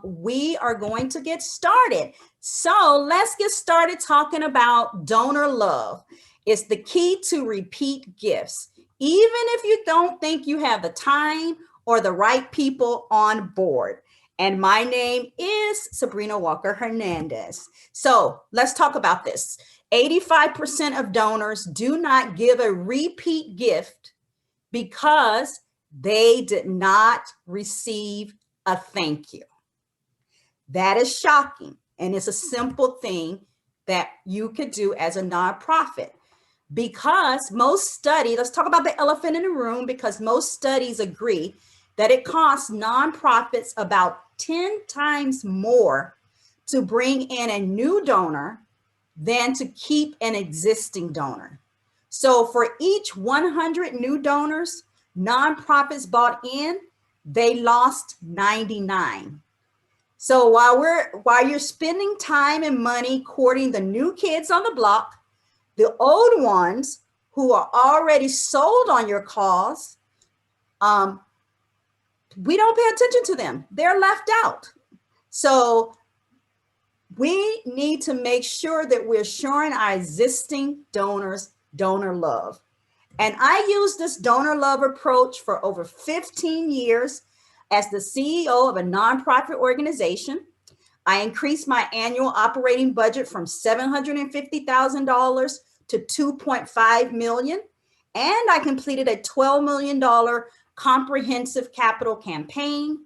we are going to get started. So let's get started talking about donor love. It's the key to repeat gifts, even if you don't think you have the time or the right people on board. And my name is Sabrina Walker Hernandez. So let's talk about this. 85% of donors do not give a repeat gift because they did not receive a thank you. That is shocking. And it's a simple thing that you could do as a nonprofit. Because most studies, let's talk about the elephant in the room, because most studies agree that it costs nonprofits about 10 times more to bring in a new donor than to keep an existing donor. So for each 100 new donors nonprofits bought in, they lost 99. So while you're spending time and money courting the new kids on the block, the old ones who are already sold on your cause, we don't pay attention to them. They're left out. So we need to make sure that we're showing our existing donors donor love. And I use this donor love approach for over 15 years as the CEO of a nonprofit organization. I increased my annual operating budget from $750,000 to $2.5 million. And I completed a $12 million comprehensive capital campaign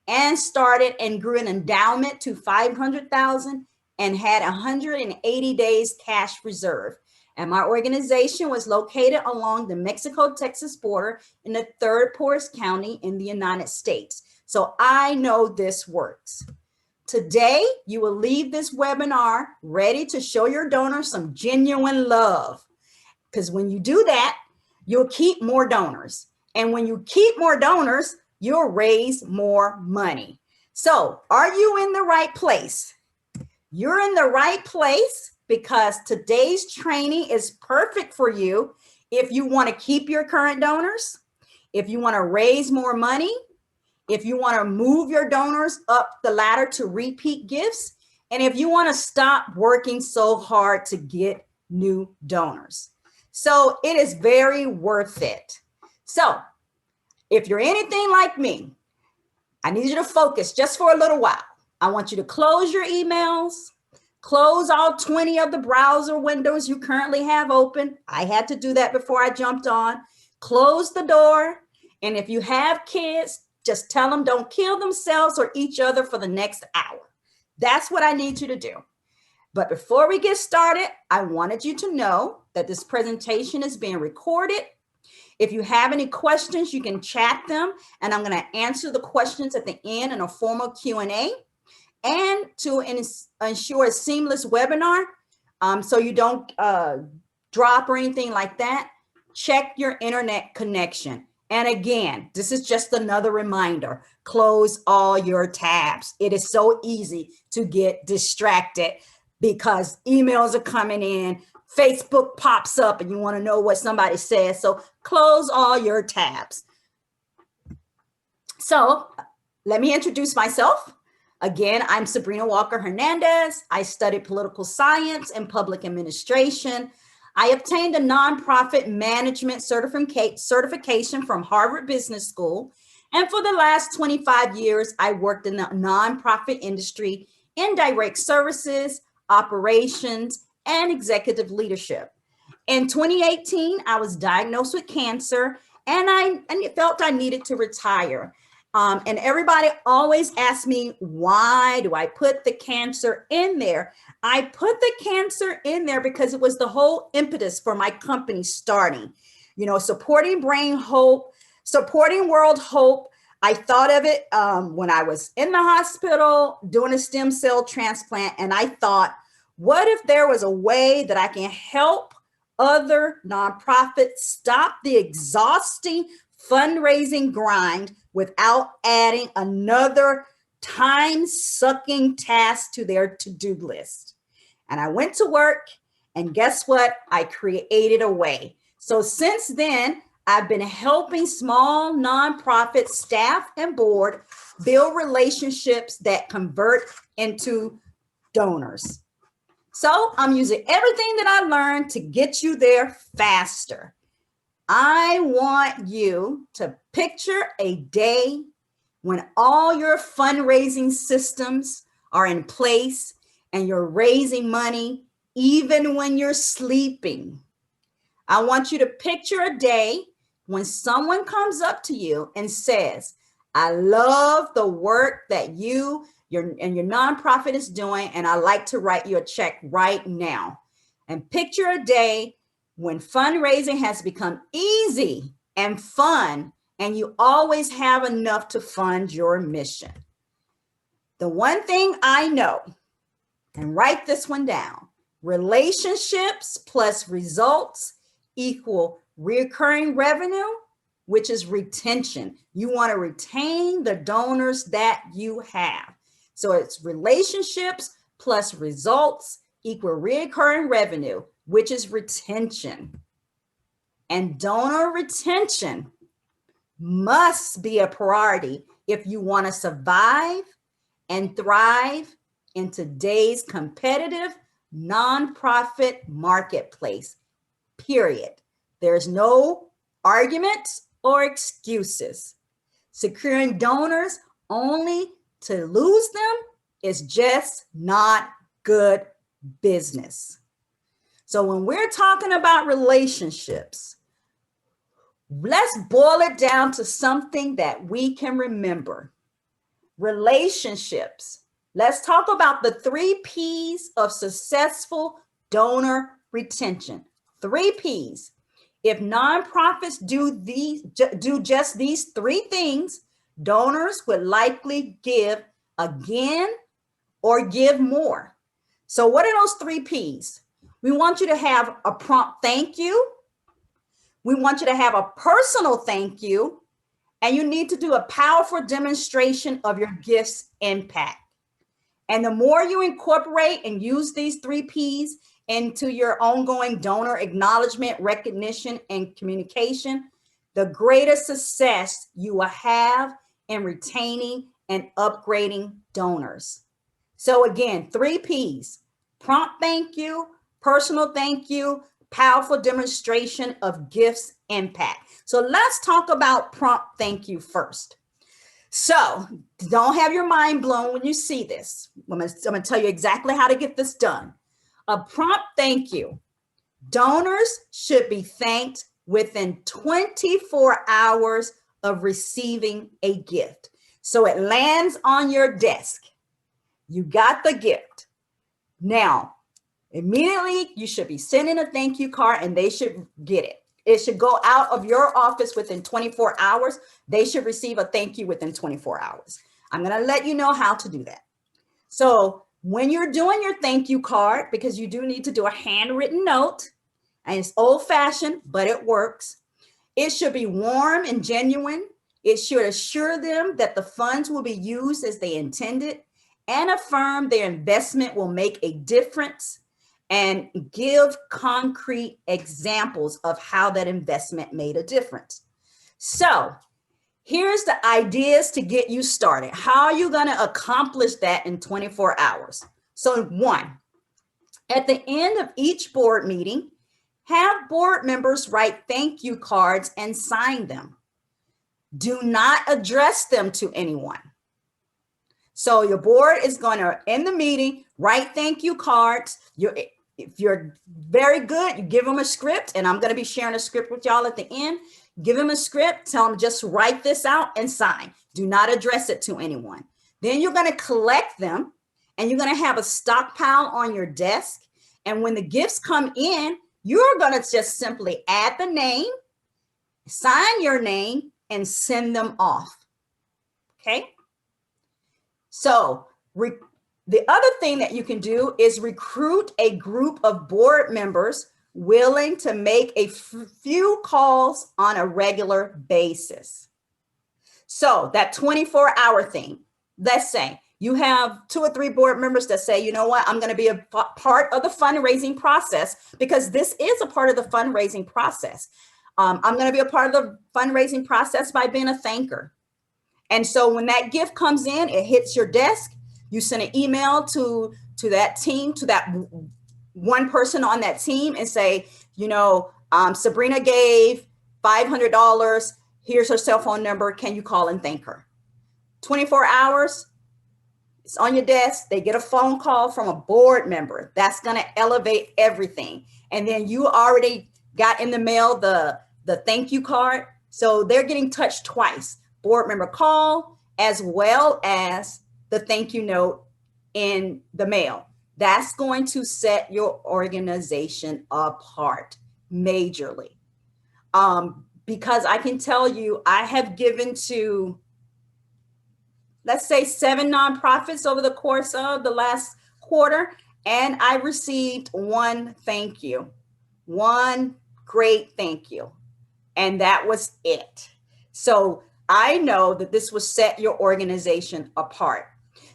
and started and grew an endowment to $500,000 and had 180 days cash reserve. And my organization was located along the Mexico-Texas border in the third poorest county in the United States. So I know this works. Today, you will leave this webinar ready to show your donors some genuine love. Because when you do that, you'll keep more donors. And when you keep more donors, you'll raise more money. So are you in the right place? You're in the right place because today's training is perfect for you if you want to keep your current donors, if you want to raise more money, if you want to move your donors up the ladder to repeat gifts, and if you want to stop working so hard to get new donors. So it is very worth it. So if you're anything like me, I need you to focus just for a little while. I want you to close your emails, close all 20 of the browser windows you currently have open. I had to do that before I jumped on. Close the door. And if you have kids, just tell them don't kill themselves or each other for the next hour. That's what I need you to do. But before we get started, I wanted you to know that this presentation is being recorded. If you have any questions, you can chat them, and I'm going to answer the questions at the end in a formal Q&A. And to ensure a seamless webinar, so you don't drop or anything like that, check your internet connection. And again, this is just another reminder, close all your tabs. It is so easy to get distracted because emails are coming in, Facebook pops up and you want to know what somebody says. So close all your tabs. So let me introduce myself. Again, I'm Sabrina Walker Hernandez. I studied political science and public administration. I obtained a nonprofit management certification from Harvard Business School. And for the last 25 years, I worked in the nonprofit industry in direct services, operations, and executive leadership. In 2018, I was diagnosed with cancer and I felt I needed to retire. And everybody always asks me, why do I put the cancer in there? I put the cancer in there because it was the whole impetus for my company starting, you know, supporting Brain Hope, supporting World Hope. I thought of it when I was in the hospital doing a stem cell transplant. And I thought, what if there was a way that I can help other nonprofits stop the exhausting fundraising grind without adding another time-sucking task to their to-do list? And I went to work, and guess what? I created a way. So since then, I've been helping small nonprofit staff and board build relationships that convert into donors. So I'm using everything that I learned to get you there faster. I want you to picture a day when all your fundraising systems are in place and you're raising money even when you're sleeping. I want you to picture a day when someone comes up to you and says, I love the work that your nonprofit is doing, and I'd like to write you a check right now. And picture a day when fundraising has become easy and fun, and you always have enough to fund your mission. The one thing I know, and write this one down, relationships plus results equal recurring revenue, which is retention. You want to retain the donors that you have. So it's relationships plus results equal recurring revenue, which is retention. And donor retention must be a priority if you want to survive and thrive in today's competitive nonprofit marketplace, period. There's no arguments or excuses. Securing donors only to lose them is just not good business. So when we're talking about relationships, let's boil it down to something that we can remember. Relationships. Let's talk about the 3 P's of successful donor retention. 3 P's. If nonprofits do just these 3 things, donors would likely give again or give more. So what are those 3 P's? We want you to have a prompt thank you. We want you to have a personal thank you. And you need to do a powerful demonstration of your gift's impact. And the more you incorporate and use these 3 P's into your ongoing donor acknowledgement, recognition, and communication, the greater success you will have in retaining and upgrading donors. So again, 3 P's: prompt thank you, personal thank you, powerful demonstration of gifts impact. So let's talk about prompt thank you first. So don't have your mind blown when you see this. I'm going to tell you exactly how to get this done. A prompt thank you. Donors should be thanked within 24 hours of receiving a gift. So it lands on your desk. You got the gift. Now, immediately, you should be sending a thank you card and they should get it. It should go out of your office within 24 hours. They should receive a thank you within 24 hours. I'm going to let you know how to do that. So when you're doing your thank you card, because you do need to do a handwritten note, and it's old-fashioned, but it works. It should be warm and genuine. It should assure them that the funds will be used as they intended and affirm their investment will make a difference and give concrete examples of how that investment made a difference. So here's the ideas to get you started. How are you going to accomplish that in 24 hours? So 1, at the end of each board meeting, have board members write thank you cards and sign them. Do not address them to anyone. So your board is going to, in the meeting, write thank you cards. If you're very good, you give them a script, and I'm going to be sharing a script with y'all at the end. Give them a script, tell them just write this out and sign. Do not address it to anyone. Then you're going to collect them, and you're going to have a stockpile on your desk. And when the gifts come in, you're going to just simply add the name, sign your name, and send them off. Okay? So the other thing that you can do is recruit a group of board members willing to make a few calls on a regular basis. So that 24-hour thing, let's say you have 2 or 3 board members that say, you know what, I'm going to be a part of the fundraising process, because this is a part of the fundraising process. I'm going to be a part of the fundraising process by being a thanker. And so when that gift comes in, it hits your desk, you send an email to that team, to that one person on that team and say, Sabrina gave $500. Here's her cell phone number. Can you call and thank her? 24 hours, it's on your desk. They get a phone call from a board member. That's going to elevate everything. And then you already got in the mail the thank you card. So they're getting touched twice. Board member call as well as the thank you note in the mail. That's going to set your organization apart majorly. Because I can tell you, I have given to, let's say, 7 nonprofits over the course of the last quarter, and I received one thank you, one great thank you, and that was it. So I know that this will set your organization apart.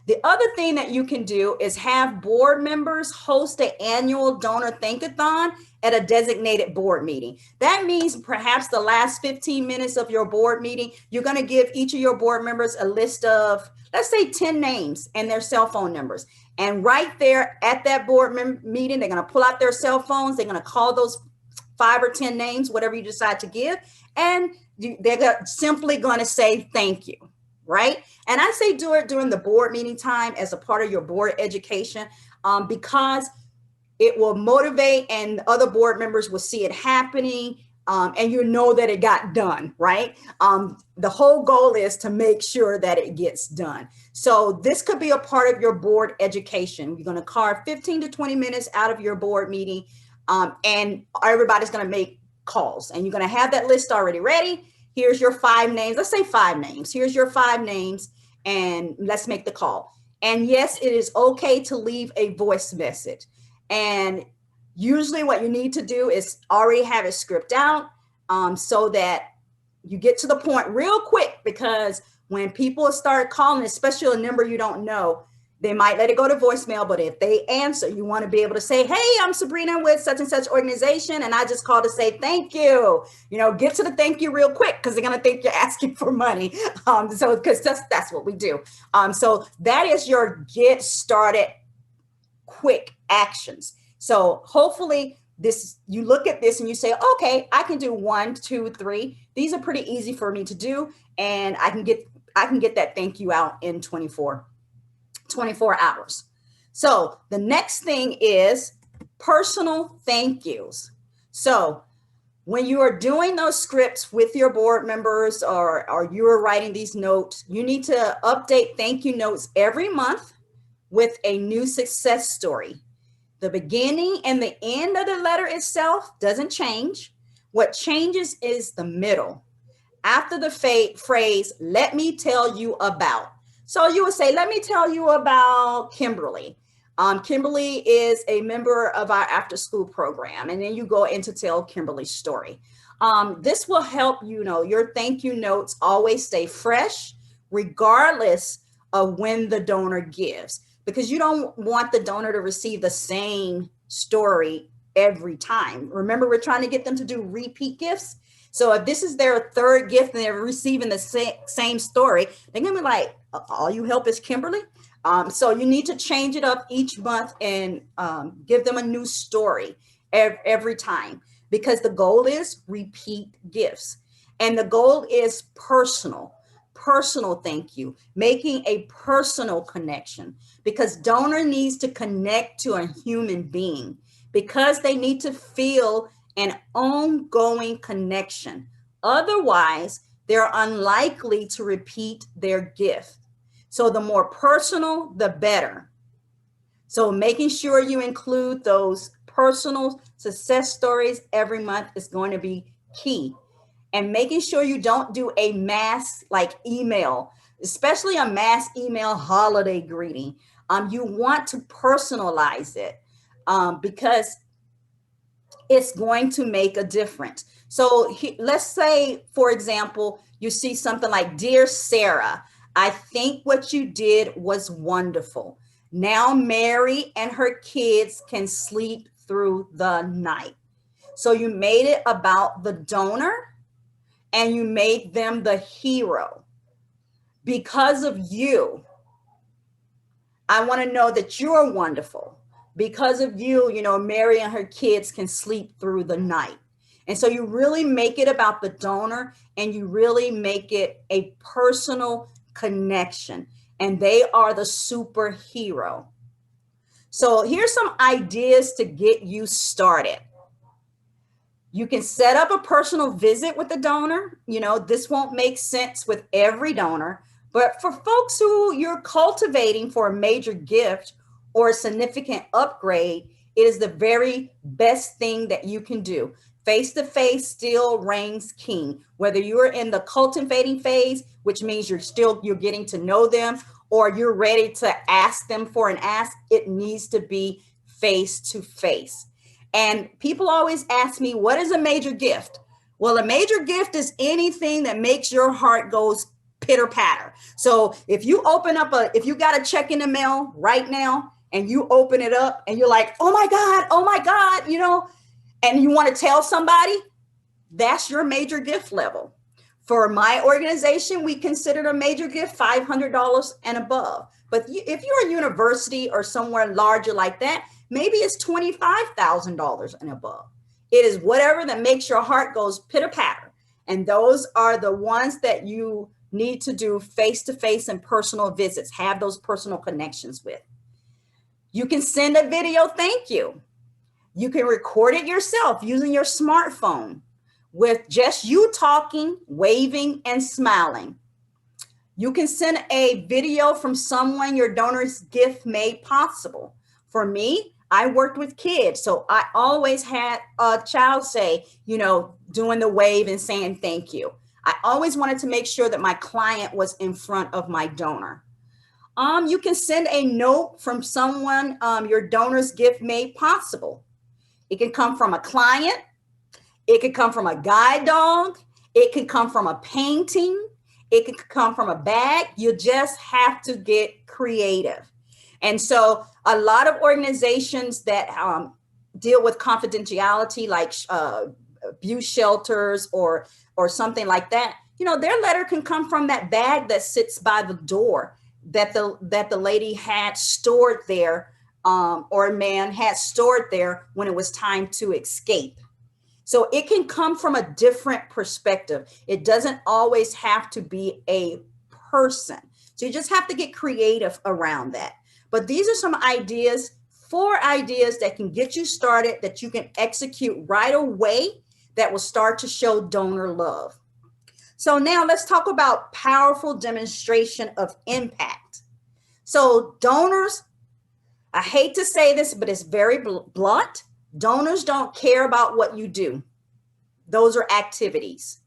The other thing that you can do is have board members host an annual donor thankathon at a designated board meeting. That means perhaps the last 15 minutes of your board meeting, you're going to give each of your board members a list of, let's say, 10 names and their cell phone numbers. And right there at that board meeting, they're going to pull out their cell phones. They're going to call those 5 or 10 names, whatever you decide to give. And they're simply going to say thank you. Right? And I say do it during the board meeting time as a part of your board education, because it will motivate and other board members will see it happening, and you know that it got done, right? The whole goal is to make sure that it gets done. So this could be a part of your board education. You're going to carve 15 to 20 minutes out of your board meeting, and everybody's going to make calls, and you're going to have that list already ready. Here's your 5 names. Let's say 5 names. Here's your 5 names, and let's make the call. And yes, it is okay to leave a voice message. And usually what you need to do is already have it scripted out, so that you get to the point real quick, because when people start calling, especially a number you don't know, they might let it go to voicemail, but if they answer, you want to be able to say, hey, I'm Sabrina with such and such organization, and I just called to say thank you. Get to the thank you real quick, because they're going to think you're asking for money. So because that's what we do. So that is your get started quick actions. So hopefully you look at this and you say, okay, I can do 1, 2, 3. These are pretty easy for me to do, and I can get that thank you out in 24 hours. So the next thing is personal thank yous. So when you are doing those scripts with your board members, or you are writing these notes, you need to update thank you notes every month with a new success story. The beginning and the end of the letter itself doesn't change. What changes is the middle. After the phrase, let me tell you about. So you would say, let me tell you about Kimberly. Kimberly is a member of our after school program. And then you go in to tell Kimberly's story. This will help, your thank you notes always stay fresh, regardless of when the donor gives, because you don't want the donor to receive the same story every time. Remember, we're trying to get them to do repeat gifts. So if this is their 3rd gift and they're receiving the same story, they're going to be like, all you help is Kimberly. So you need to change it up each month and give them a new story every time, because the goal is repeat gifts. And the goal is personal thank you, making a personal connection, because donor needs to connect to a human being, because they need to feel an ongoing connection. Otherwise, they're unlikely to repeat their gift. So the more personal, the better. So making sure you include those personal success stories every month is going to be key. And making sure you don't do a mass email, especially a mass email holiday greeting. You want to personalize it, because it's going to make a difference. So let's say, for example, you see something like, Dear Sarah, I think what you did was wonderful. Now Mary and her kids can sleep through the night. So you made it about the donor and you made them the hero. Because of you, I want to know that you're wonderful. Because of you, you know, Mary and her kids can sleep through the night. And so you really make it about the donor and you really make it a personal connection. And they are the superhero. So here's some ideas to get you started. You can set up a personal visit with the donor. You know, this won't make sense with every donor, but for folks who you're cultivating for a major gift or a significant upgrade, it is the very best thing that you can do. Face-to-face still reigns king. Whether you're in the cultivating phase, which means you're getting to know them, or you're ready to ask them for an ask, it needs to be face-to-face. And people always ask me, what is a major gift? Well, a major gift is anything that makes your heart goes pitter patter. So if you if you got a check in the mail right now and you open it up and you're like, oh my God, you know, and you want to tell somebody, that's your major gift level. For my organization, we consider a major gift $500 and above. But if you're a university or somewhere larger like that, maybe it's $25,000 and above. It is whatever that makes your heart goes pitter patter. And those are the ones that you need to do face-to-face and personal visits, have those personal connections with. You can send a video thank you. You can record it yourself using your smartphone with just you talking, waving, and smiling. You can send a video from someone your donor's gift made possible. For me, I worked with kids, so I always had a child say, you know, doing the wave and saying thank you. I always wanted to make sure that my client was in front of my donor. You can send a note from someone your donor's gift made possible. It can come from a client. It could come from a guide dog. It could come from a painting. It could come from a bag. You just have to get creative. And so a lot of organizations that deal with confidentiality, like abuse shelters or something like that, you know, their letter can come from that bag that sits by the door that the lady had stored there, or a man had stored there when it was time to escape. So it can come from a different perspective. It doesn't always have to be a person. So you just have to get creative around that. But these are some ideas, 4 ideas that can get you started, that you can execute right away, that will start to show donor love. So now let's talk about powerful demonstration of impact. So donors, I hate to say this, but it's very blunt. Donors don't care about what you do. Those are activities.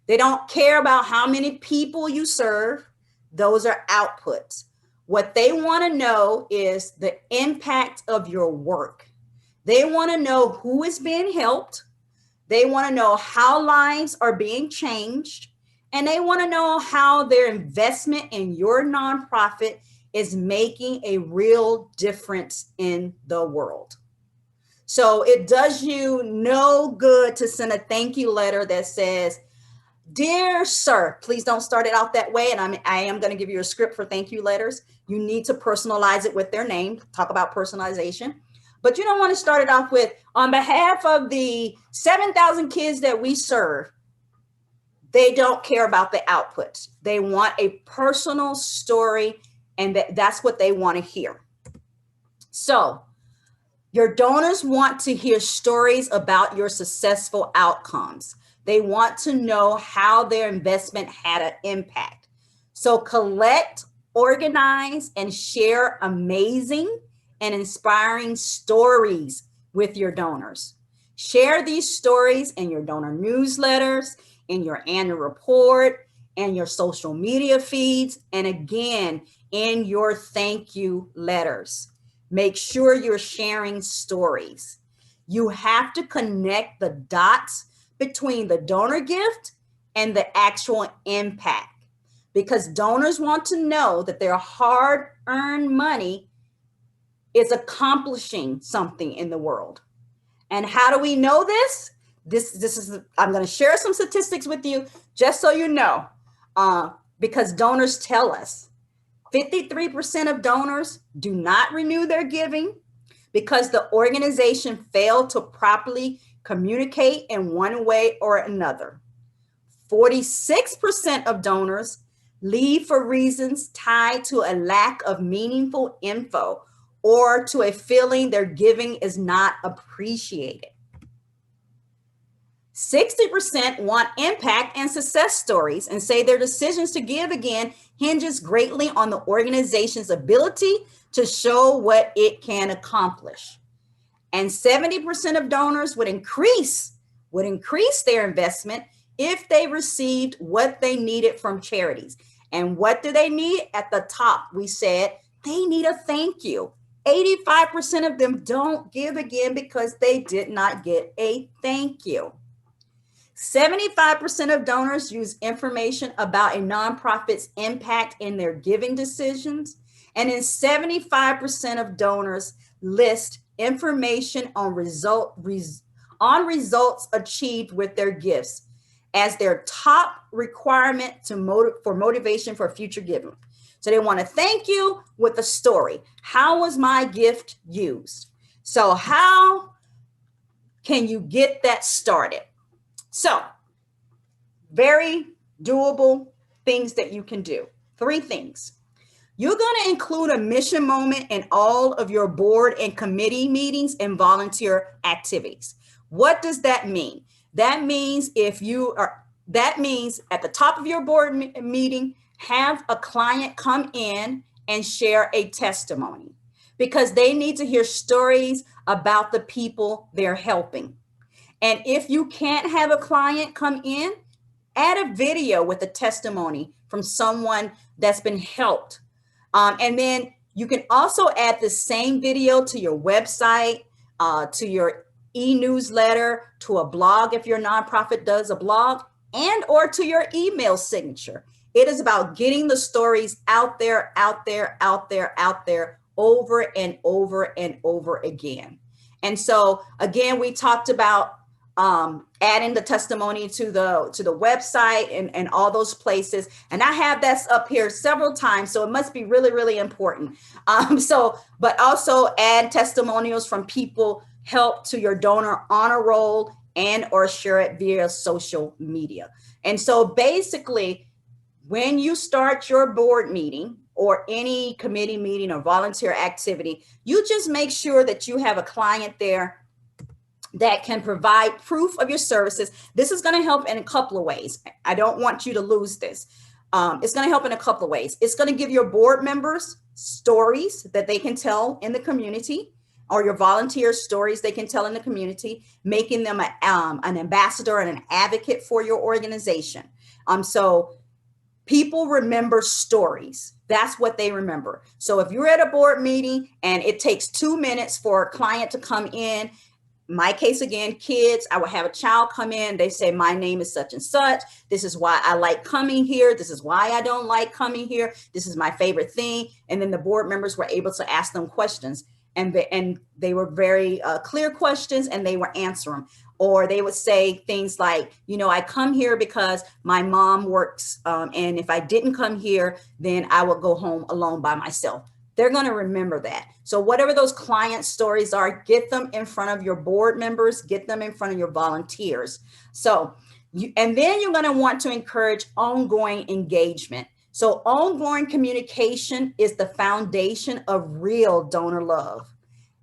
They don't care about how many people you serve. Those are outputs. What they want to know is the impact of your work. They want to know who is being helped. They want to know how lives are being changed. And they want to know how their investment in your nonprofit is making a real difference in the world. So it does you no good to send a thank you letter that says, dear sir, please don't start it out that way. And I am going to give you a script for thank you letters. You need to personalize it with their name. Talk about personalization. But you don't want to start it off with, on behalf of the 7,000 kids that we serve. They don't care about the outputs. They want a personal story, and that's what they want to hear. So your donors want to hear stories about your successful outcomes. They want to know how their investment had an impact. So collect, organize, and share amazing and inspiring stories with your donors. Share these stories in your donor newsletters, in your annual report, and your social media feeds, and again, in your thank you letters. Make sure you're sharing stories. You have to connect the dots between the donor gift and the actual impact, because donors want to know that their hard-earned money is accomplishing something in the world. And how do we know this? I'm going to share some statistics with you just so you know, because donors tell us 53% of donors do not renew their giving because the organization failed to properly communicate in one way or another. 46% of donors leave for reasons tied to a lack of meaningful info or to a feeling their giving is not appreciated. 60% want impact and success stories and say their decisions to give again hinges greatly on the organization's ability to show what it can accomplish. And 70% of donors would increase their investment if they received what they needed from charities. And what do they need? At the top, we said they need a thank you. 85% of them don't give again because they did not get a thank you. 75% of donors use information about a nonprofit's impact in their giving decisions. And then 75% of donors list information on results achieved with their gifts as their top requirement for motivation for future giving. So they want to thank you with a story. How was my gift used? So how can you get that started? So very doable things that you can do. 3 things. You're going to include a mission moment in all of your board and committee meetings and volunteer activities. What does that mean? That means at the top of your board meeting, have a client come in and share a testimony because they need to hear stories about the people they're helping. And if you can't have a client come in, add a video with a testimony from someone that's been helped. And then you can also add the same video to your website, to your e-newsletter, to a blog if your nonprofit does a blog, and or to your email signature. It is about getting the stories out there, over and over and over again. And so again, we talked about adding the testimony to the website and all those places. And I have that up here several times, so it must be really, really important. But also add testimonials from people helped to your donor honor roll and or share it via social media. And so basically, when you start your board meeting or any committee meeting or volunteer activity, you just make sure that you have a client there that can provide proof of your services. This is going to help in a couple of ways. I don't want you to lose this. It's going to help in a couple of ways. It's going to give your board members stories that they can tell in the community, or your volunteers stories they can tell in the community, making them an ambassador and an advocate for your organization. So people remember stories. That's what they remember. So if you're at a board meeting and it takes 2 minutes for a client to come in, my case again, kids, I would have a child come in, they say, my name is such and such. This is why I like coming here. This is why I don't like coming here. This is my favorite thing. And then the board members were able to ask them questions, and they were very clear questions, and they were answering them. Or they would say things like, I come here because my mom works. And if I didn't come here, then I would go home alone by myself. They're going to remember that. So whatever those client stories are, get them in front of your board members, get them in front of your volunteers. And then you're going to want to encourage ongoing engagement. So ongoing communication is the foundation of real donor love.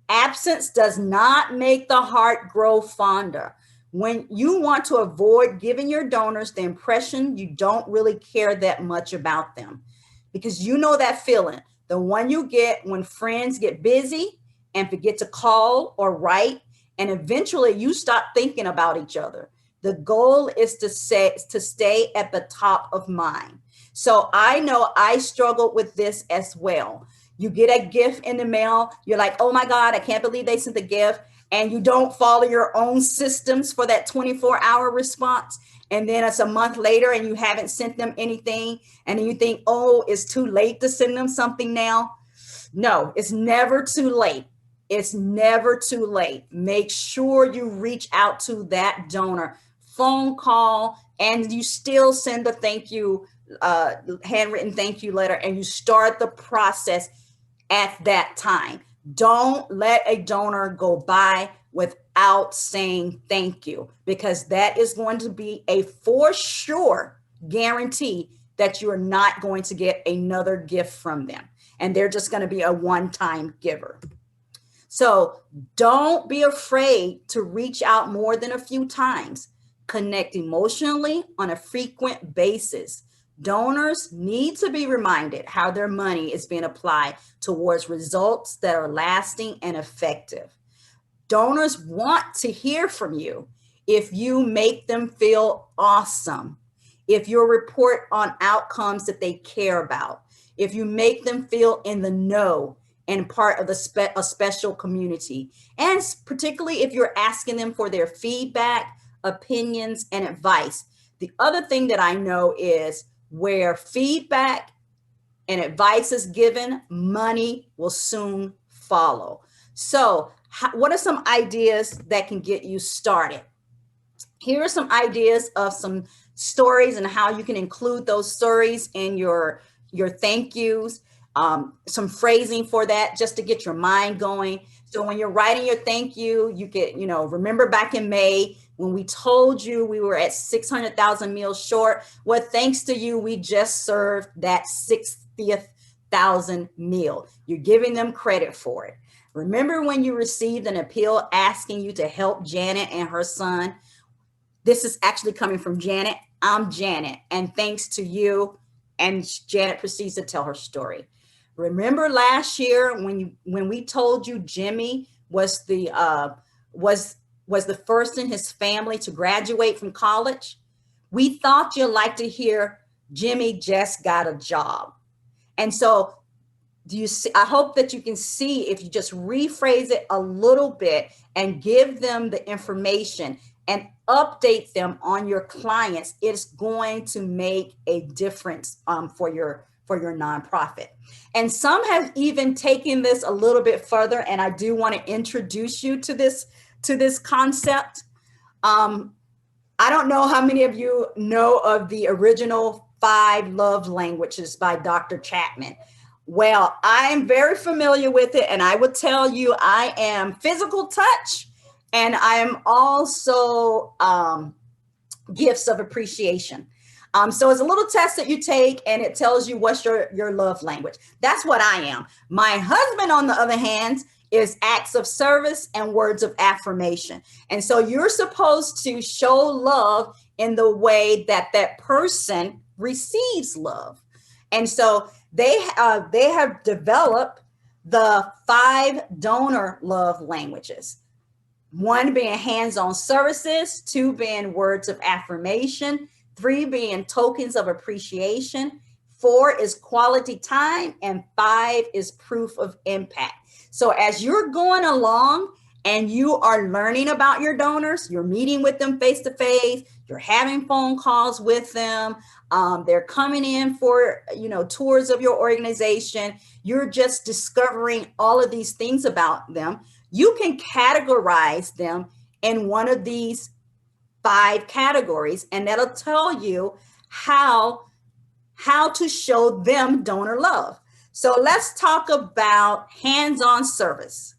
Absence does not make the heart grow fonder. When you want to avoid giving your donors the impression you don't really care that much about them, because you know that feeling. The one you get when friends get busy and forget to call or write, and eventually you stop thinking about each other. The goal is to stay at the top of mind. So I know I struggled with this as well. You get a gift in the mail. You're like, oh my God, I can't believe they sent the gift. And you don't follow your own systems for that 24-hour response. And then it's a month later and you haven't sent them anything. And then you think, oh, it's too late to send them something now. No, it's never too late. It's never too late. Make sure you reach out to that donor, phone call, and you still send a thank you, handwritten thank you letter, and you start the process at that time. Don't let a donor go by without saying thank you, because that is going to be a for sure guarantee that you are not going to get another gift from them. And they're just going to be a one-time giver. So don't be afraid to reach out more than a few times. Connect emotionally on a frequent basis. Donors need to be reminded how their money is being applied towards results that are lasting and effective. Donors want to hear from you if you make them feel awesome, if you report on outcomes that they care about, if you make them feel in the know and part of a special community, and particularly if you're asking them for their feedback, opinions, and advice. The other thing that I know is where feedback and advice is given, money will soon follow. So what are some ideas that can get you started? Here are some ideas of some stories and how you can include those stories in your thank yous. Some phrasing for that, just to get your mind going. So when you're writing your thank you, you get, remember back in May when we told you we were at 600,000 meals short. Well, thanks to you, we just served that 60,000th meal. You're giving them credit for it. Remember when you received an appeal asking you to help Janet and her son? This is actually coming from Janet. I'm Janet, and thanks to you. And Janet proceeds to tell her story. Remember last year when we told you Jimmy was the first in his family to graduate from college? We thought you'd like to hear Jimmy just got a job. And so do you see, I hope that you can see, if you just rephrase it a little bit and give them the information and update them on your clients, it's going to make a difference for your nonprofit. And some have even taken this a little bit further, and I do want to introduce you to this concept. I don't know how many of you know of the original 5 love languages by Dr. Chapman. Well, I'm very familiar with it, and I will tell you I am physical touch, and I am also gifts of appreciation. So it's a little test that you take, and it tells you what's your love language. That's what I am. My husband, on the other hand, is acts of service and words of affirmation. And so you're supposed to show love in the way that that person receives love. And so they have developed the 5 donor love languages. 1 being hands-on services, 2 being words of affirmation, 3 being tokens of appreciation, 4 is quality time, and 5 is proof of impact. So as you're going along and you are learning about your donors, you're meeting with them face to face, you're having phone calls with them, they're coming in for tours of your organization, you're just discovering all of these things about them. You can categorize them in one of these 5 categories, and that'll tell you how to show them donor love. So let's talk about hands-on service.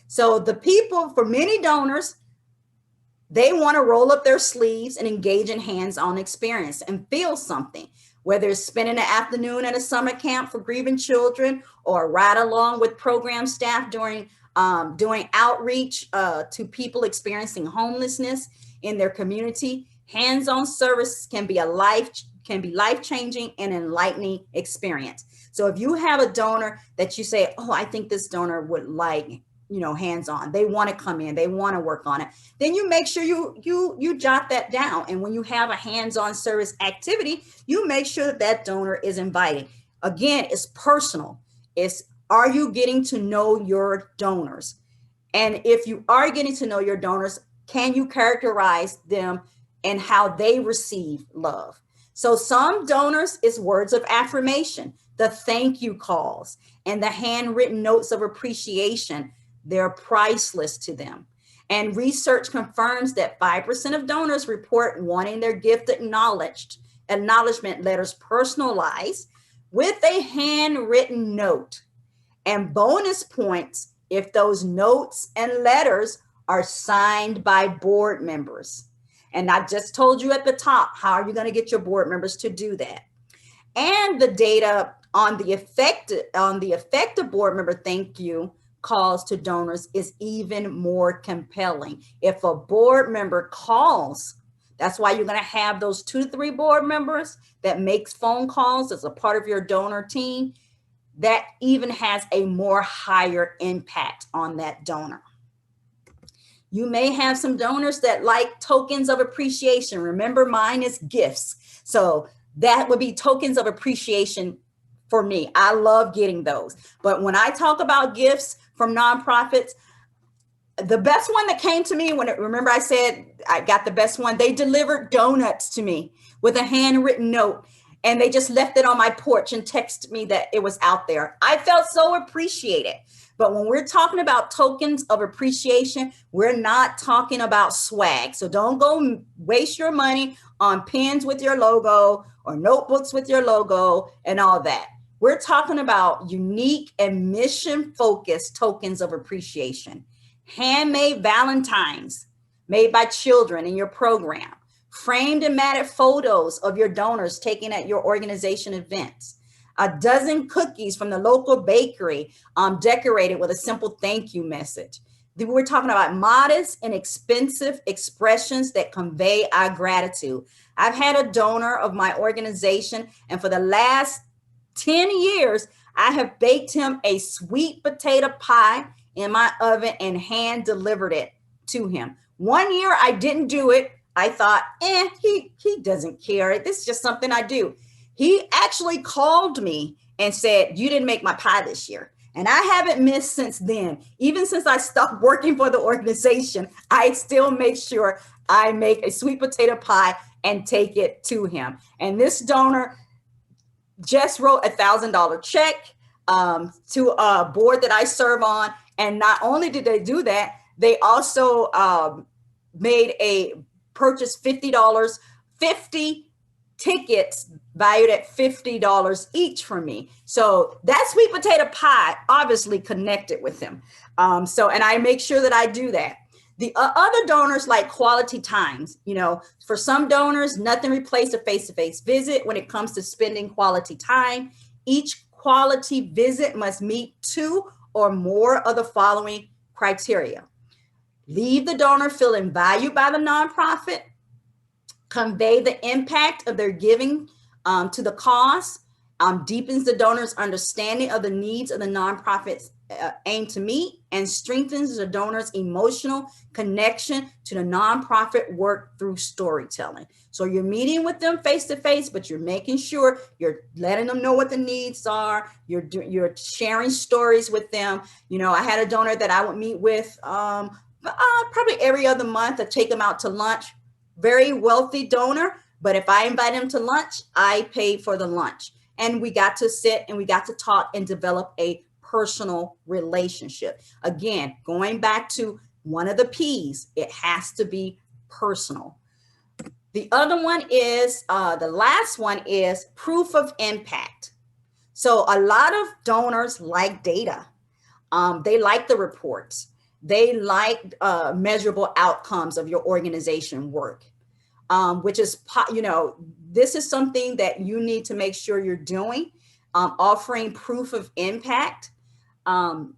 So the people, for many donors, they want to roll up their sleeves and engage in hands-on experience and feel something, whether it's spending an afternoon at a summer camp for grieving children, or ride along with program staff doing outreach to people experiencing homelessness in their community. Hands-on service can be life-changing and enlightening experience. So if you have a donor that you say, oh, I think this donor would like, hands-on, they want to come in, they want to work on it, then you make sure you jot that down. And when you have a hands-on service activity, you make sure that donor is invited. Again, it's personal. Are you getting to know your donors? And if you are getting to know your donors, can you characterize them and how they receive love? So some donors is words of affirmation, the thank you calls, and the handwritten notes of appreciation They're priceless to them. And research confirms that 5% of donors report wanting their gift acknowledgement letters personalized with a handwritten note, and bonus points if those notes and letters are signed by board members. And I just told you at the top, how are you going to get your board members to do that? And the data on the effect of board member thank you calls to donors is even more compelling. If a board member calls, that's why you're going to have those 2 to 3 board members that makes phone calls as a part of your donor team. That even has a more higher impact on that donor. You may have some donors that like tokens of appreciation. Remember, mine is gifts. So that would be tokens of appreciation for me. I love getting those. But when I talk about gifts from nonprofits, the best one that came to me remember I said I got the best one, they delivered donuts to me with a handwritten note. And they just left it on my porch and texted me that it was out there. I felt so appreciated. But when we're talking about tokens of appreciation, we're not talking about swag. So don't go waste your money on pens with your logo or notebooks with your logo and all that. We're talking about unique and mission-focused tokens of appreciation. Handmade Valentines made by children in your program. Framed and matted photos of your donors taken at your organization events. A dozen cookies from the local bakery decorated with a simple thank you message. We're talking about modest and expensive expressions that convey our gratitude. I've had a donor of my organization, and for the last 10 years, I have baked him a sweet potato pie in my oven and hand delivered it to him. One year I didn't do it. I thought, he doesn't care. This is just something I do. He actually called me and said, you didn't make my pie this year. And I haven't missed since then. Even since I stopped working for the organization, I still make sure I make a sweet potato pie and take it to him. And this donor just wrote $1,000 check to a board that I serve on. And not only did they do that, they also purchased $50, 50 tickets valued at $50 each from me. So that sweet potato pie obviously connected with them. And I make sure that I do that. The other donors like quality times. For some donors, nothing replaces a face-to-face visit when it comes to spending quality time. Each quality visit must meet 2 or more of the following criteria. Leave the donor feeling valued by the nonprofit, convey the impact of their giving to the cause, deepens the donor's understanding of the needs of the nonprofit's aim to meet, and strengthens the donor's emotional connection to the nonprofit work through storytelling. So you're meeting with them face to face, but you're making sure you're letting them know what the needs are. You're sharing stories with them. I had a donor that I would meet with probably every other month. I take them out to lunch. Very wealthy donor, but if I invite him to lunch, I paid for the lunch. And we got to sit and we got to talk and develop a personal relationship. Again, going back to one of the P's, it has to be personal. The other one is, the last one is proof of impact. So a lot of donors like data. They like the reports. They like measurable outcomes of your organization work, which is, this is something that you need to make sure you're doing, offering proof of impact. And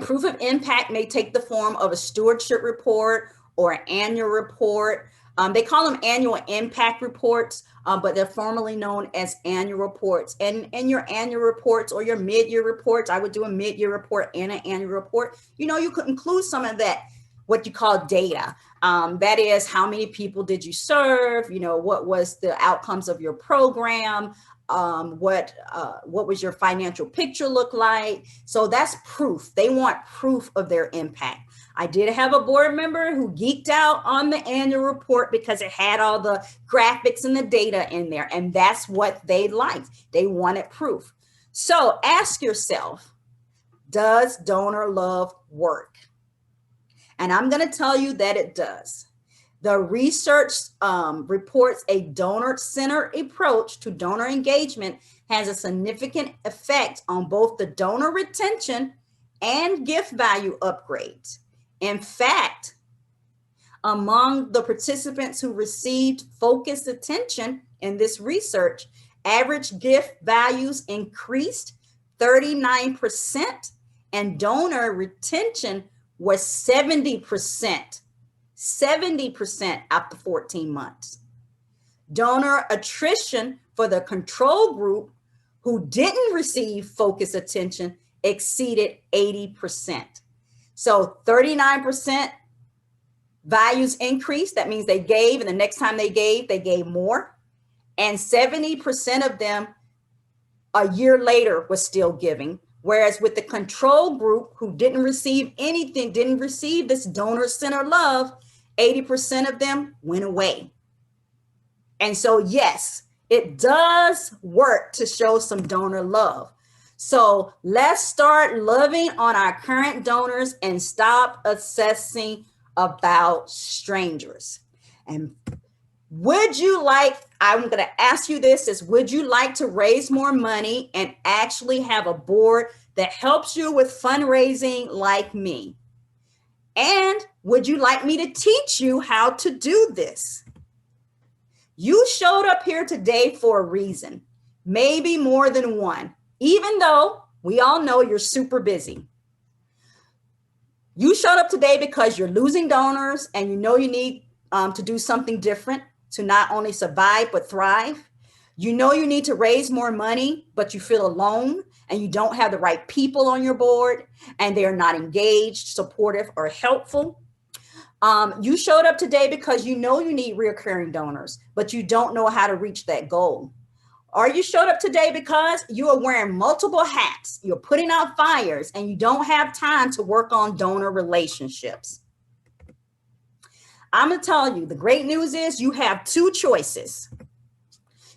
proof of impact may take the form of a stewardship report or an annual report. They call them annual impact reports, but they're formally known as annual reports. And your annual reports or your mid-year reports, I would do a mid-year report and an annual report. You could include some of that, what you call data. That is, how many people did you serve? What was the outcomes of your program? What was your financial picture look like? So that's proof. They want proof of their impact. I did have a board member who geeked out on the annual report because it had all the graphics and the data in there. And that's what they liked. They wanted proof. So ask yourself, Does donor love work? And I'm going to tell you that it does. The research reports a donor-centered approach to donor engagement has a significant effect on both the donor retention and gift value upgrades. In fact, among the participants who received focused attention in this research, average gift values increased 39% and donor retention was 70%. 70% after 14 months. Donor attrition for the control group who didn't receive focused attention exceeded 80%. So 39% values increased. That means they gave, and the next time they gave more. And 70% of them a year later was still giving. Whereas with the control group who didn't receive anything, didn't receive this donor-centered love, 80% of them went away. And so, yes, it does work to show some donor love. So let's start loving on our current donors and stop obsessing about strangers. And would you like, I'm going to ask you this, is would you like to raise more money and actually have a board that helps you with fundraising like me? And would you like me to teach you how to do this? You showed up here today for a reason, maybe more than one, even though we all know you're super busy. You showed up today because you're losing donors and you know you need to do something different to not only survive, but thrive. You know you need to raise more money, but you feel alone and you don't have the right people on your board and they're not engaged, supportive, or helpful. You showed up today because you know you need recurring donors, but you don't know how to reach that goal. Or you showed up today because you are wearing multiple hats, you're putting out fires, and you don't have time to work on donor relationships. I'm going to tell you, the great news is you have two choices.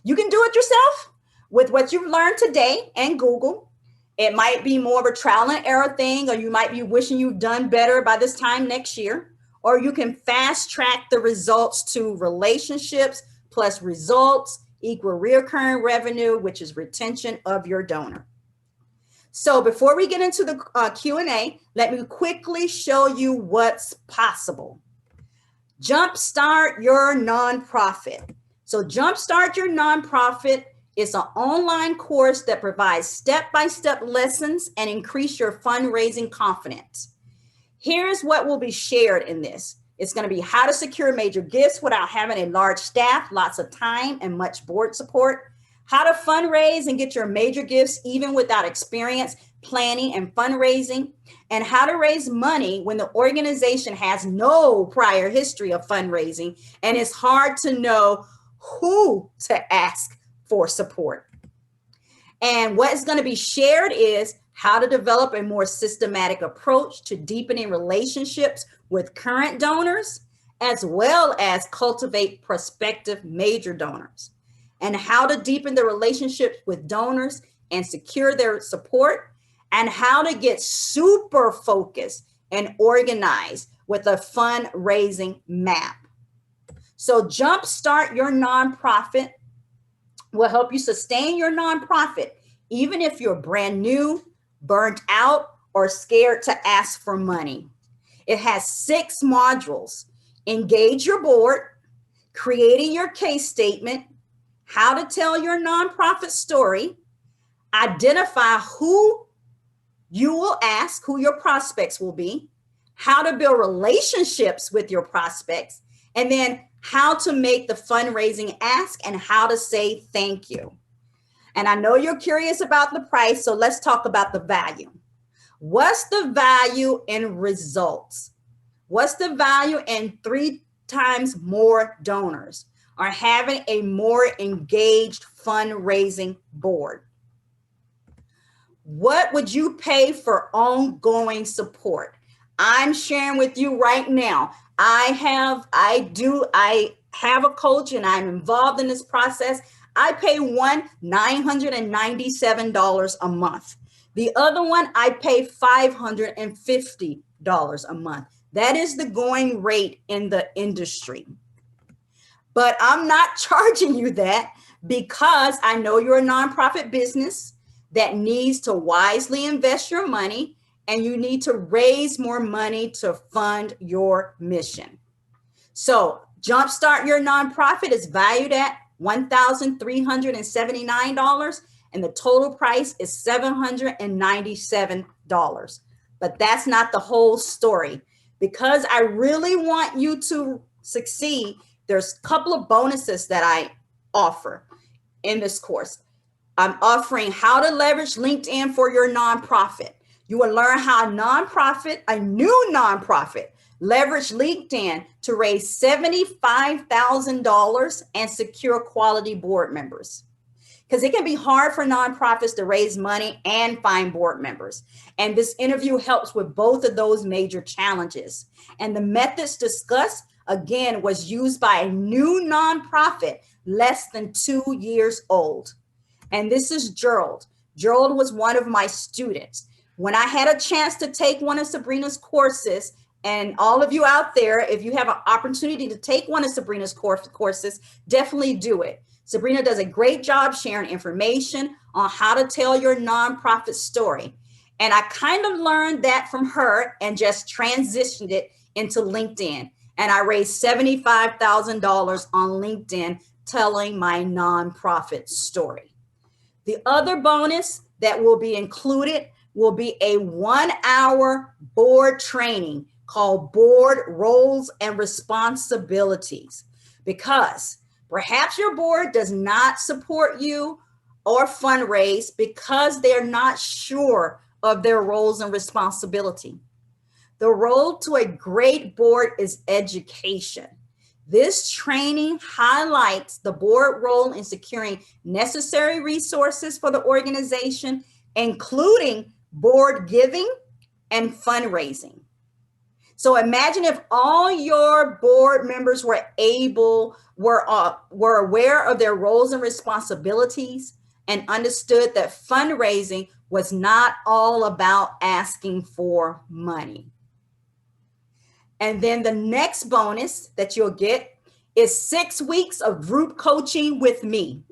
You can do it yourself with what you've learned today and Google. It might be more of a trial and error thing, or you might be wishing you've done better by this time next year. Or you can fast track the results to relationships plus results equal recurring revenue, which is retention of your donor. So before we get into the Q&A, let me quickly show you what's possible. Jumpstart your nonprofit. So Jumpstart Your Nonprofit is an online course that provides step-by-step lessons and increase your fundraising confidence. Here's what will be shared in this. It's going to be how to secure major gifts without having a large staff, lots of time, and much board support. How to fundraise and get your major gifts even without experience planning and fundraising. And how to raise money when the organization has no prior history of fundraising and it's hard to know who to ask for support. And what is going to be shared is how to develop a more systematic approach to deepening relationships with current donors, as well as cultivate prospective major donors, and how to deepen the relationships with donors and secure their support, and how to get super focused and organized with a fundraising map. So Jumpstart Your Nonprofit will help you sustain your nonprofit, even if you're brand new, burnt out, or scared to ask for money. It has 6 modules: engage your board, creating your case statement, how to tell your nonprofit story, identify who you will ask, who your prospects will be, how to build relationships with your prospects, and then how to make the fundraising ask and how to say thank you. And I know you're curious about the price, so let's talk about the value. What's the value in results? What's the value in 3 times more donors or having a more engaged fundraising board? What would you pay for ongoing support? I'm sharing with you right now. I have a coach and I'm involved in this process. I pay $997 a month. The other one, I pay $550 a month. That is the going rate in the industry. But I'm not charging you that because I know you're a nonprofit business that needs to wisely invest your money, and you need to raise more money to fund your mission. So Jumpstart Your Nonprofit is valued at $1,379, and the total price is $797. But that's not the whole story. Because I really want you to succeed, there's a couple of bonuses that I offer in this course. I'm offering how to leverage LinkedIn for your nonprofit. You will learn how a new nonprofit, leverage LinkedIn to raise $75,000 and secure quality board members. Because it can be hard for nonprofits to raise money and find board members. And this interview helps with both of those major challenges. And the methods discussed, again, was used by a new nonprofit less than 2 years old. And this is Gerald. Gerald was one of my students. When I had a chance to take one of Sabrina's courses, and all of you out there, if you have an opportunity to take one of Sabrina's courses, definitely do it. Sabrina does a great job sharing information on how to tell your nonprofit story. And I kind of learned that from her and just transitioned it into LinkedIn. And I raised $75,000 on LinkedIn telling my nonprofit story. The other bonus that will be included will be a 1-hour board training called Board Roles and Responsibilities, because perhaps your board does not support you or fundraise because they're not sure of their roles and responsibility. The road to a great board is education. This training highlights the board role in securing necessary resources for the organization, including board giving and fundraising. So imagine if all your board members were aware of their roles and responsibilities and understood that fundraising was not all about asking for money. And then the next bonus that you'll get is 6 weeks of group coaching with me.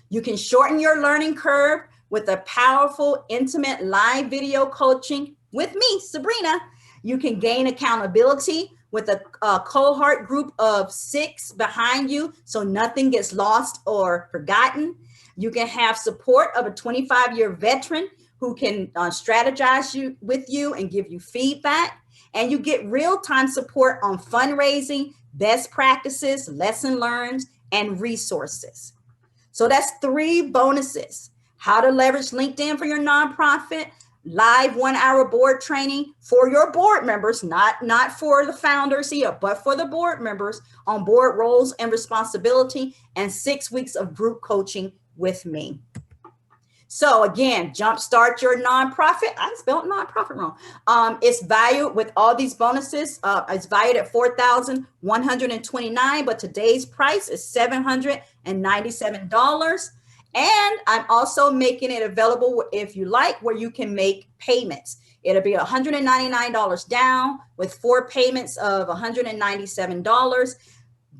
You can shorten your learning curve with a powerful, intimate live video coaching with me, Sabrina. You can gain accountability with a cohort group of 6 behind you, so nothing gets lost or forgotten. You can have support of a 25-year veteran who can strategize with you and give you feedback. And you get real-time support on fundraising, best practices, lesson learned, and resources. So that's 3 bonuses. How to leverage LinkedIn for your nonprofit, live 1-hour board training for your board members, not for the founders here, but for the board members on board roles and responsibility, and 6 weeks of group coaching with me. So again, Jumpstart Your Nonprofit. I spelled nonprofit wrong. It's valued with all these bonuses. It's valued at $4,129, but today's price is $797. And I'm also making it available, if you like, where you can make payments. It'll be $199 down with 4 payments of $197.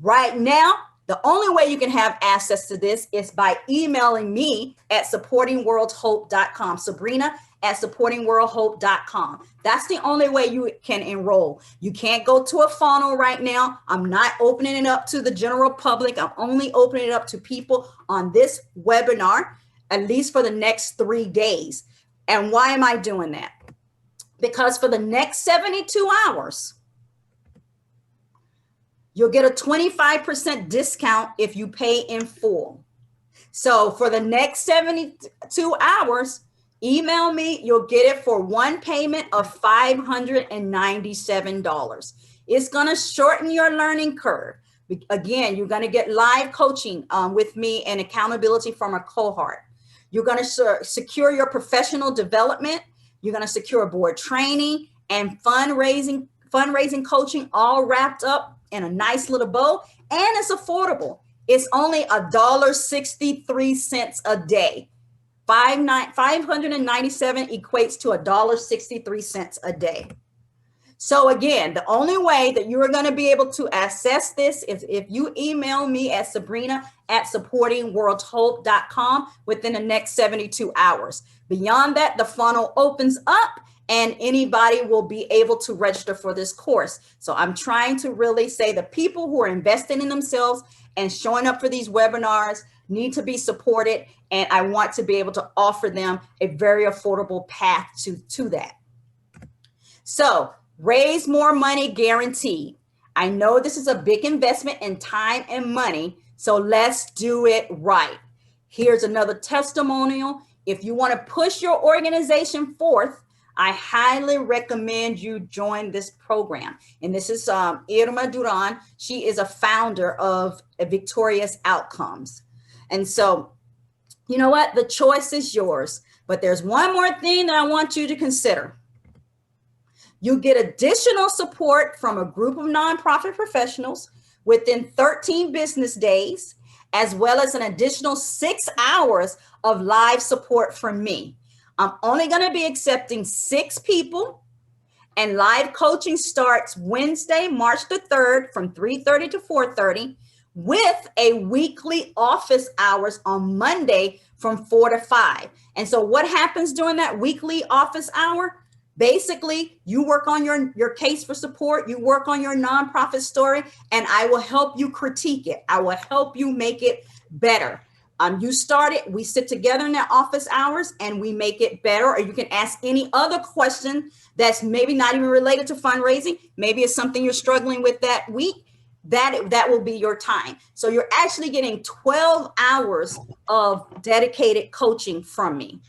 Right now, the only way you can have access to this is by emailing me at supportingworldhope.com, Sabrina at supportingworldhope.com. That's the only way you can enroll. You can't go to a funnel right now. I'm not opening it up to the general public. I'm only opening it up to people on this webinar, at least for the next 3 days. And why am I doing that? Because for the next 72 hours, you'll get a 25% discount if you pay in full. So for the next 72 hours, email me, you'll get it for one payment of $597. It's gonna shorten your learning curve. Again, you're gonna get live coaching with me and accountability from a cohort. You're gonna secure your professional development. You're gonna secure board training and fundraising coaching, all wrapped up in a nice little bow, and it's affordable. It's only $1.63 a day 597 equates to $1.63 a day. So again, the only way that you are going to be able to access this is if you email me at sabrina@supportingworldhope.com within the next 72 hours. Beyond that, the funnel opens up and anybody will be able to register for this course. So I'm trying to really say the people who are investing in themselves and showing up for these webinars need to be supported. And I want to be able to offer them a very affordable path to that. So raise more money guaranteed. I know this is a big investment in time and money, so let's do it right. Here's another testimonial. If you want to push your organization forth, I highly recommend you join this program. And this is Irma Duran. She is a founder of Victorious Outcomes. And so, you know what? The choice is yours. But there's one more thing that I want you to consider. You get additional support from a group of nonprofit professionals within 13 business days, as well as an additional 6 hours of live support from me. I'm only going to be accepting 6 people, and live coaching starts Wednesday, March the 3rd from 3:30 to 4:30, with a weekly office hours on Monday from 4 to 5. And so what happens during that weekly office hour? Basically, you work on your case for support, you work on your nonprofit story, and I will help you critique it. I will help you make it better. You start it, we sit together in that office hours and we make it better, or you can ask any other question that's maybe not even related to fundraising. Maybe it's something you're struggling with that week. That will be your time. So you're actually getting 12 hours of dedicated coaching from me.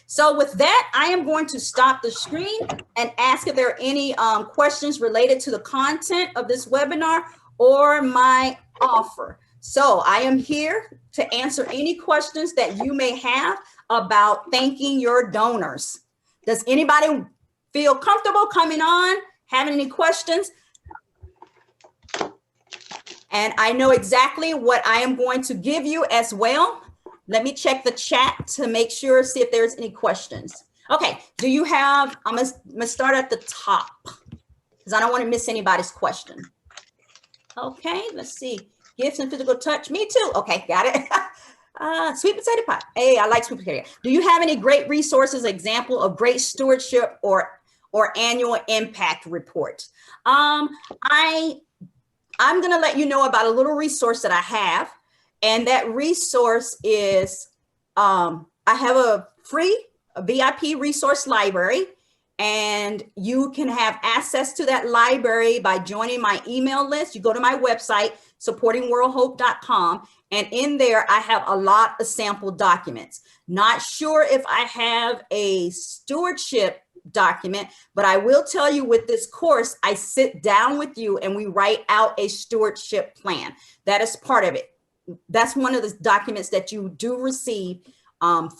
So with that, I am going to stop the screen and ask if there are any questions related to the content of this webinar or my offer. So I am here to answer any questions that you may have about thanking your donors. Does anybody feel comfortable coming on, having any questions? And I know exactly what I am going to give you as well. Let me check the chat to make sure, see if there's any questions. Okay, do you have, I'm gonna start at the top because I don't want to miss anybody's question. Okay, let's see. Gifts and physical touch, me too. Okay, got it. Sweet potato pie. Hey, I like sweet potato. Do you have any great resources, example of great stewardship or annual impact reports? I'm gonna let you know about a little resource that I have. And that resource is, I have a free VIP resource library, and you can have access to that library by joining my email list. You go to my website, supportingworldhope.com, and in there, I have a lot of sample documents. Not sure if I have a stewardship document, but I will tell you with this course, I sit down with you and we write out a stewardship plan. That is part of it. That's one of the documents that you do receive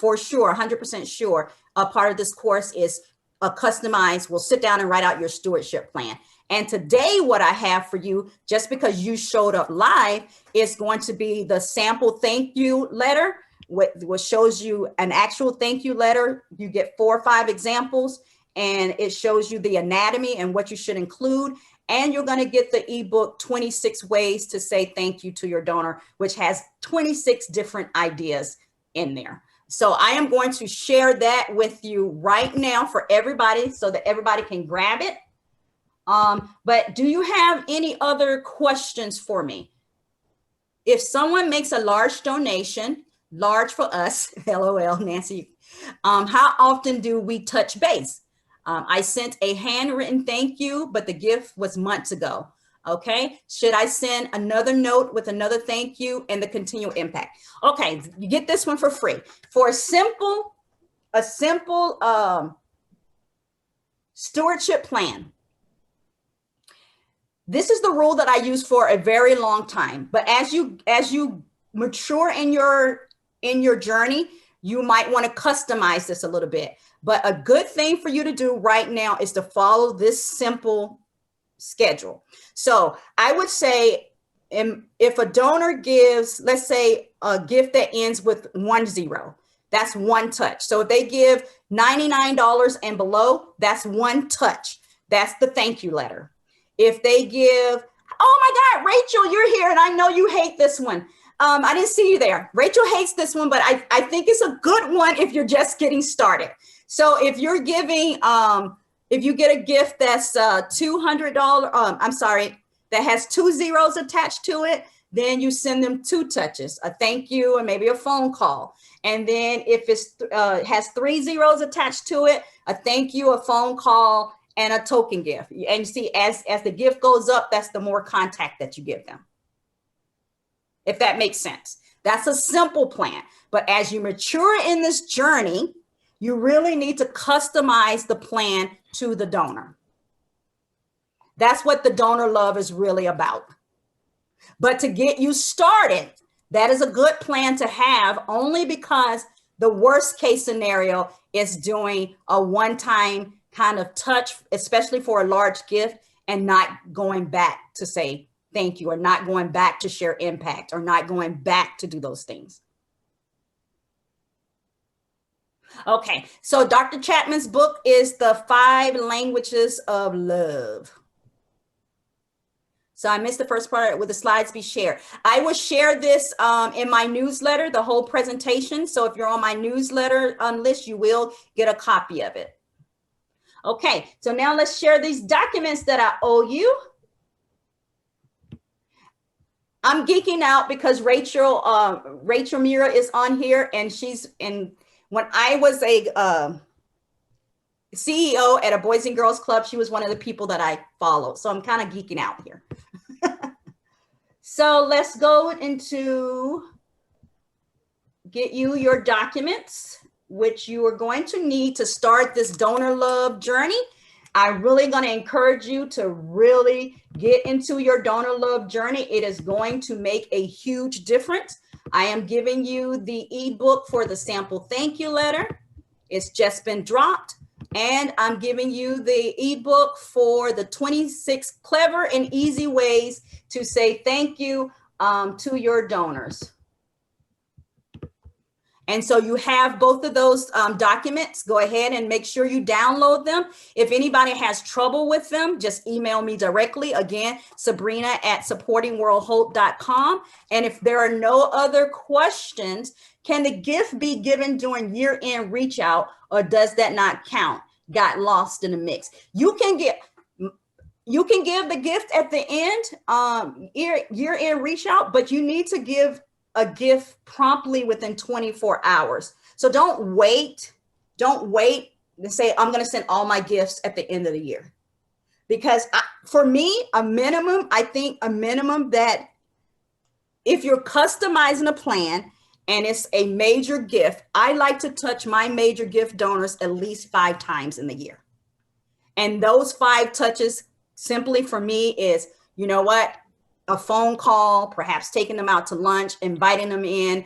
for sure, 100% sure. A part of this course is a customized, we'll sit down and write out your stewardship plan. And today what I have for you, just because you showed up live, is going to be the sample thank you letter, which shows you an actual thank you letter. You get 4 or 5 examples, and it shows you the anatomy and what you should include. And you're going to get the ebook 26 Ways to Say Thank You to Your Donor, which has 26 different ideas in there. So I am going to share that with you right now for everybody so that everybody can grab it. But do you have any other questions for me? If someone makes a large donation, large for us, LOL, Nancy, how often do we touch base? I sent a handwritten thank you, but the gift was months ago. Okay. Should I send another note with another thank you and the continual impact? Okay. You get this one for free. For a simple stewardship plan. This is the rule that I use for a very long time. But as you mature in your journey, you might want to customize this a little bit. But a good thing for you to do right now is to follow this simple schedule. So I would say if a donor gives, let's say, a gift that ends with 10, That's one touch. So if they give $99 and below, that's one touch. That's the thank you letter. If they give, oh my God, Rachel, you're here, and I know you hate this one. I didn't see you there. Rachel hates this one, but I think it's a good one if you're just getting started. So if you're giving, if you get a gift that's $200, I'm sorry, that has 2 zeros attached to it, then you send them 2 touches, a thank you and maybe a phone call. And then if it has 3 zeros attached to it, a thank you, a phone call, and a token gift. And you see, as the gift goes up, that's the more contact that you give them. If that makes sense. That's a simple plan. But as you mature in this journey, you really need to customize the plan to the donor. That's what the donor love is really about. But to get you started, that is a good plan to have, only because the worst case scenario is doing a one-time kind of touch, especially for a large gift, and not going back to say thank you, or not going back to share impact, or not going back to do those things. Okay, so Dr. Chapman's book is The 5 Languages of Love. So I missed the first part. Will the slides be shared? I will share this in my newsletter, the whole presentation. So if you're on my newsletter list, you will get a copy of it. Okay, so now let's share these documents that I owe you. I'm geeking out because Rachel Mira is on here, and when I was a CEO at a Boys and Girls Club, she was one of the people that I followed. So I'm kind of geeking out here. So let's go into get you your documents, which you are going to need to start this donor love journey. I'm really going to encourage you to really get into your donor love journey. It is going to make a huge difference. I am giving you the ebook for the sample thank you letter. It's just been dropped. And I'm giving you the ebook for the 26 clever and easy ways to say thank you to your donors. And so you have both of those documents. Go ahead and make sure you download them. If anybody has trouble with them, just email me directly. Again, Sabrina@supportingworldhope.com. And if there are no other questions, can the gift be given during year-end reach out, or does that not count? Got lost in the mix. You can give the gift at the end, year-end reach out, but you need to give a gift promptly within 24 hours. So don't wait and say, I'm going to send all my gifts at the end of the year. Because for me, I think a minimum that if you're customizing a plan and it's a major gift, I like to touch my major gift donors at least 5 times in the year. And those 5 touches simply for me is, you know what? A phone call, perhaps taking them out to lunch, inviting them in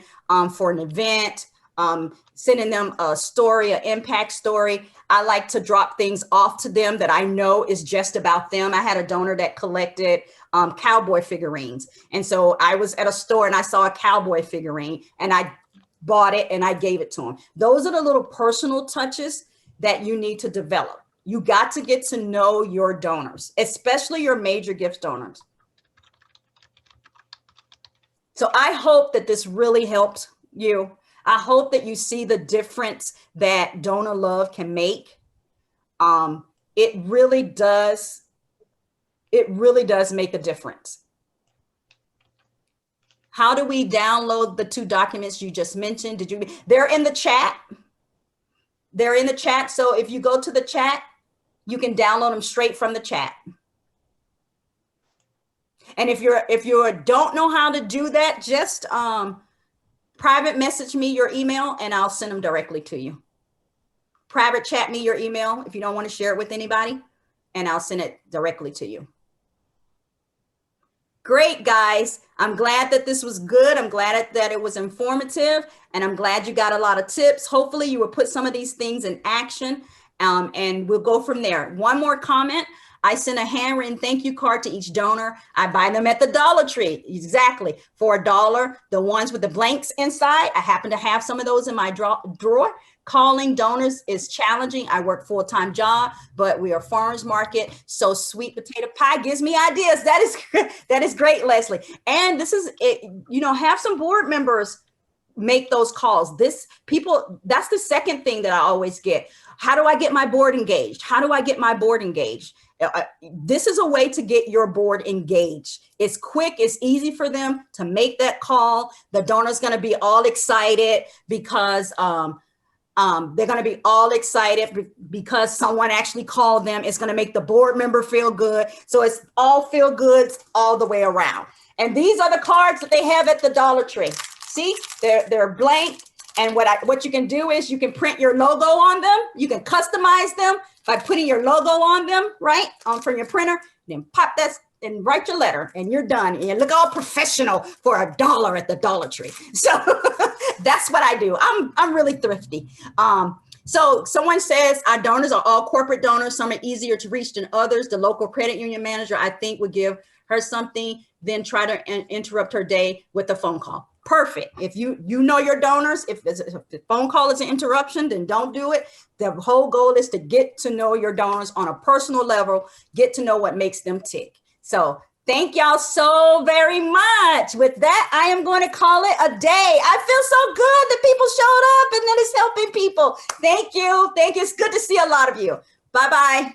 for an event, sending them a story, an impact story. I like to drop things off to them that I know is just about them. I had a donor that collected cowboy figurines. And so I was at a store and I saw a cowboy figurine and I bought it and I gave it to him. Those are the little personal touches that you need to develop. You got to get to know your donors, especially your major gift donors. So I hope that this really helped you. I hope that you see the difference that donor love can make. It really does make a difference. How do we download the 2 documents you just mentioned? They're in the chat. They're in the chat. So if you go to the chat, you can download them straight from the chat. And if you don't know how to do that, just private message me your email and I'll send them directly to you. Private chat me your email if you don't want to share it with anybody, and I'll send it directly to you. Great, guys. I'm glad that this was good. I'm glad that it was informative, and I'm glad you got a lot of tips. Hopefully you will put some of these things in action. And we'll go from there. One more comment. I send a handwritten thank you card to each donor. I buy them at the Dollar Tree, exactly, for $1. The ones with the blanks inside, I happen to have some of those in my drawer. Calling donors is challenging. I work full-time job, but we are farmers market. So sweet potato pie gives me ideas. That is great, Leslie. And this is it, have some board members make those calls. That's the second thing that I always get. How do I get my board engaged? How do I get my board engaged? This is a way to get your board engaged. It's quick, it's easy for them to make that call. The donor's going to be all excited because they're going to be all excited because someone actually called them. It's going to make the board member feel good. So it's all feel goods all the way around. And these are the cards that they have at the Dollar Tree. See, they're blank. And what you can do is you can print your logo on them. You can customize them by putting your logo on them, right, from your printer. Then pop that and write your letter, and you're done. And you look all professional for $1 at the Dollar Tree. So that's what I do. I'm really thrifty. So someone says our donors are all corporate donors. Some are easier to reach than others. The local credit union manager, I think, would give her something, then try to interrupt her day with a phone call. Perfect. If you know your donors, if the phone call is an interruption, then don't do it. The whole goal is to get to know your donors on a personal level, get to know what makes them tick. So thank y'all so very much. With that, I am going to call it a day. I feel so good that people showed up and that it's helping people. Thank you. Thank you. It's good to see a lot of you. Bye-bye.